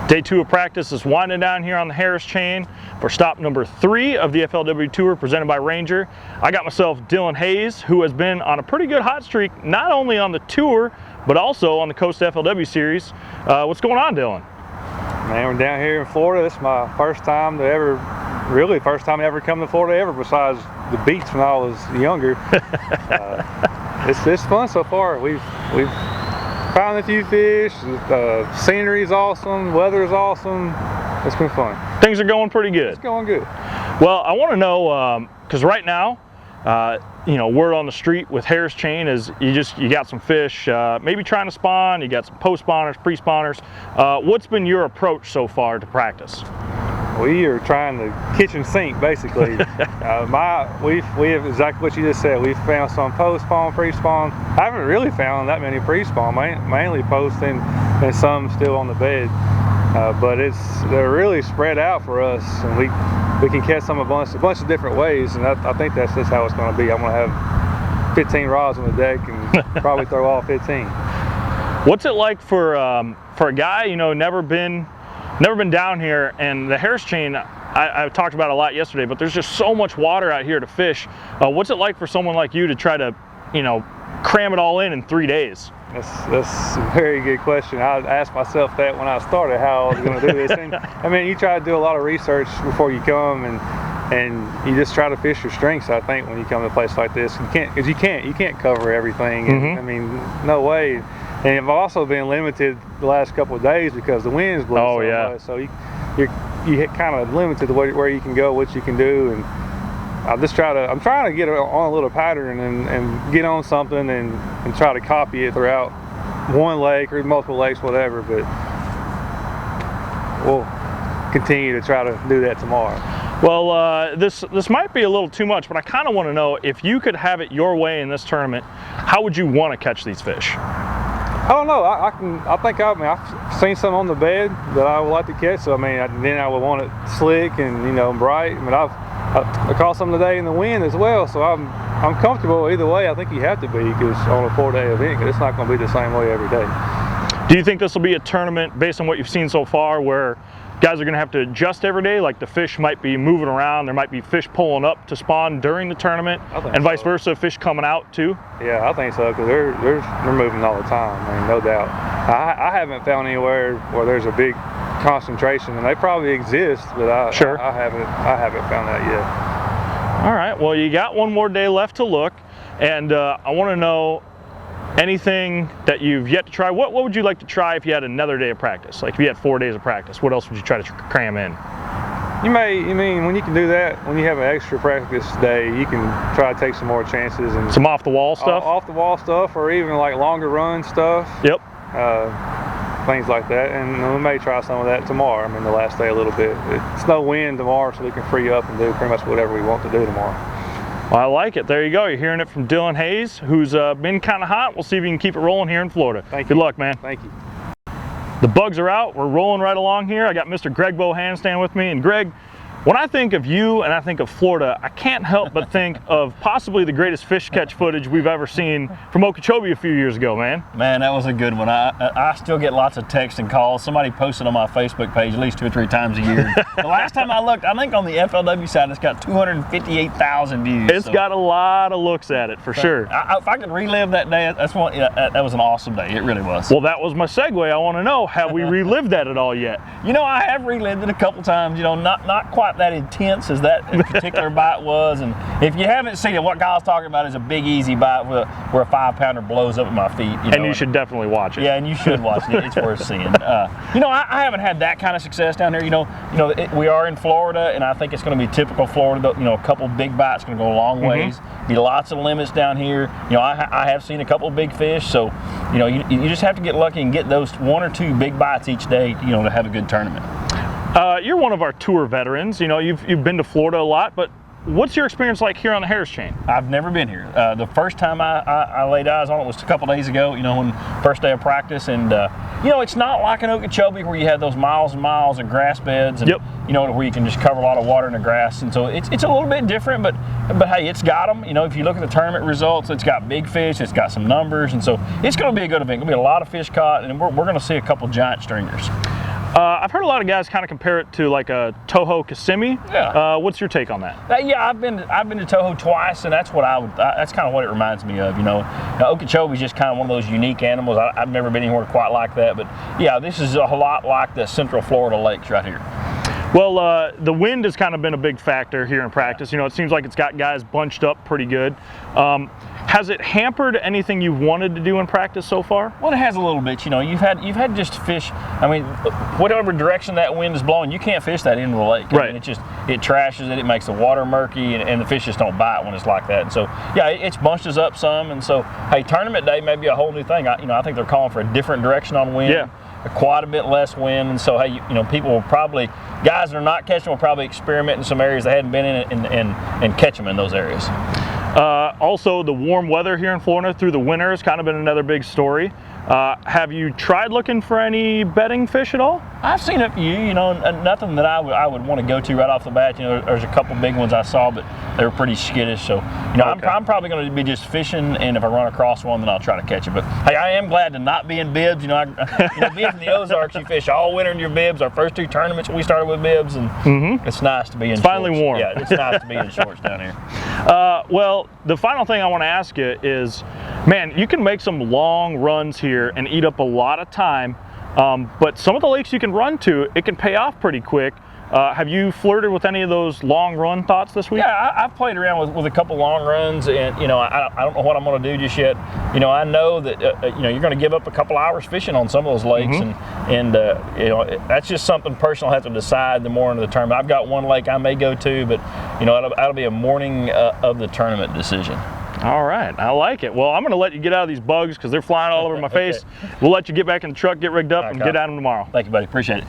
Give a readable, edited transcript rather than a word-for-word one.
Day 2 of practice is winding down here on the Harris chain for stop number 3 of the FLW Tour presented by Ranger. I got myself Dylan Hays, who has been on a pretty good hot streak, not only on the Tour, but also on the Coast FLW Series. What's going on, Dylan? Man, we're down here in Florida. This is my first time to ever, really first time I ever come to Florida ever, besides the beach when I was younger. It's fun so far. We've found a few fish, scenery is awesome, weather is awesome. It's been fun. Things are going pretty good. It's going good. Well, I want to know, because right now, word on the street with Harris chain is you got some fish, maybe trying to spawn, you have some post-spawners, pre-spawners. What's been your approach so far to practice? We are trying to kitchen sink, basically. We have exactly what you just said. We've found some post-spawn, pre-spawn. I haven't really found that many pre-spawn, mainly post and some still on the bed. But they're really spread out for us, and we can catch them a bunch of different ways, and I think that's just how it's going to be. I'm going to have 15 rods on the deck and probably throw all 15. What's it like for a guy, never been down here? And the Harris chain, I talked about a lot yesterday, but there's just so much water out here to fish. What's it like for someone like you to try to, cram it all in 3 days? That's a very good question. I asked myself that when I started, how I was going to do this. And I mean, you try to do a lot of research before you come, and you just try to fish your strengths. I think when you come to a place like this, you can't cover everything. And, I mean, no way. And I've also been limited the last couple of days because the wind's blowing so much. So you kind of limited to where you can go, what you can do, and I'm trying to get on a little pattern and get on something and try to copy it throughout one lake or multiple lakes, whatever. But we'll continue to try to do that tomorrow. Well, this might be a little too much, but I kind of want to know, if you could have it your way in this tournament, how would you want to catch these fish? I don't know. I've seen some on the bed that I would like to catch. So then I would want it slick and bright. But I caught some today in the wind as well. So I'm comfortable either way. I think you have to be, because on a 4-day event, because it's not going to be the same way every day. Do you think this will be a tournament based on what you've seen so far, where guys are going to have to adjust every day? Like, the fish might be moving around, there might be fish pulling up to spawn during the tournament, and vice versa, fish coming out too? Yeah, I think so, because they're moving all the time. I mean, no doubt. I haven't found anywhere where there's a big concentration, and they probably exist, but I haven't found that yet. All right, well, you got one more day left to look, and I want to know anything that you've yet to try. What would you like to try if you had another day of practice? Like, if you had 4 days of practice, what else would you try to cram in? You mean when you can do that, when you have an extra practice day, you can try to take some more chances and some off the wall stuff? Off the wall stuff, or even like longer run stuff. Yep. Things like that, and we may try some of that tomorrow. The last day a little bit. It's no wind tomorrow, so we can free up and do pretty much whatever we want to do tomorrow. Well, I like it. There you go. You're hearing it from Dylan Hays, who's been kind of hot. We'll see if you can keep it rolling here in Florida. Good luck, man. Thank you. The bugs are out. We're rolling right along here. I got Mr. Greg Bohannan standing with me. And Greg, when I think of you and I think of Florida, I can't help but think of possibly the greatest fish catch footage we've ever seen from Okeechobee a few years ago, man. Man, that was a good one. I still get lots of texts and calls. Somebody posted on my Facebook page at least 2 or 3 times a year. The last time I looked, I think on the FLW side, it's got 258,000 views. It's got a lot of looks at it, for sure. If I could relive that day, that was an awesome day. It really was. Well, that was my segue. I want to know, have we relived that at all yet? I have relived it a couple times. Not quite that intense as that particular bite was. And if you haven't seen it, what Kyle's talking about is a big, easy bite where a 5-pounder blows up at my feet. And you should definitely watch it. Yeah, and you should watch it. It's worth seeing. I haven't had that kind of success down here. We are in Florida, and I think it's going to be typical Florida. A couple big bites going to go a long ways. Be lots of limits down here. I have seen a couple big fish, so you just have to get lucky and get those 1 or 2 big bites each day, to have a good tournament. You're one of our tour veterans. You've been to Florida a lot, but what's your experience like here on the Harris chain? I've never been here. The first time I laid eyes on it was a couple days ago, when first day of practice, and it's not like in Okeechobee where you have those miles and miles of grass beds, and where you can just cover a lot of water in the grass, and so it's a little bit different, but hey, it's got them. If you look at the tournament results, it's got big fish, it's got some numbers, and so it's going to be a good event. Going to be a lot of fish caught, and we're going to see a couple giant stringers. I've heard a lot of guys kind of compare it to like a Toho Kissimmee. Yeah. What's your take on that? Yeah, I've been to Toho twice, and that's what that's kind of what it reminds me of. Now, Okeechobee's just kind of one of those unique animals. I've never been anywhere quite like that, but yeah, this is a lot like the Central Florida lakes right here. Well, the wind has kind of been a big factor here in practice. It seems like it's got guys bunched up pretty good. Has it hampered anything you wanted to do in practice so far? Well, it has a little bit. You've had just fish. I mean, whatever direction that wind is blowing, you can't fish that into the lake. Right. I mean, it trashes it. It makes the water murky, and the fish just don't bite when it's like that. And so, yeah, it's bunched us up some. And so, hey, tournament day may be a whole new thing. I think they're calling for a different direction on wind. Yeah. Quite a bit less wind, and so hey, people will probably, guys that are not catching will probably experiment in some areas they hadn't been in and catch them in those areas. Also, the warm weather here in Florida through the winter has kind of been another big story. Have you tried looking for any bedding fish at all? I've seen a few, nothing that I would want to go to right off the bat. There's a couple big ones I saw, but they were pretty skittish. So, okay. I'm probably going to be just fishing, and if I run across one, then I'll try to catch it. But hey, I am glad to not be in bibs. Being from the Ozarks, you fish all winter in your bibs. Our first 2 tournaments, we started with bibs, and it's nice to be in shorts. Finally warm. Yeah, it's nice to be in shorts down here. Well, the final thing I want to ask you is, man, you can make some long runs here and eat up a lot of time, but some of the lakes you can run to, it can pay off pretty quick. Have you flirted with any of those long run thoughts this week? Yeah, I've played around with a couple long runs, and I don't know what I'm going to do just yet. I know that you're going to give up a couple hours fishing on some of those lakes, and that's just something personal. I have to decide the morning of the tournament. I've got one lake I may go to, but that'll be a morning of the tournament decision. All right, I like it. Well, I'm going to let you get out of these bugs because they're flying all over my face. We'll let you get back in the truck, get rigged up, and get at them tomorrow. Thank you, buddy. Appreciate it.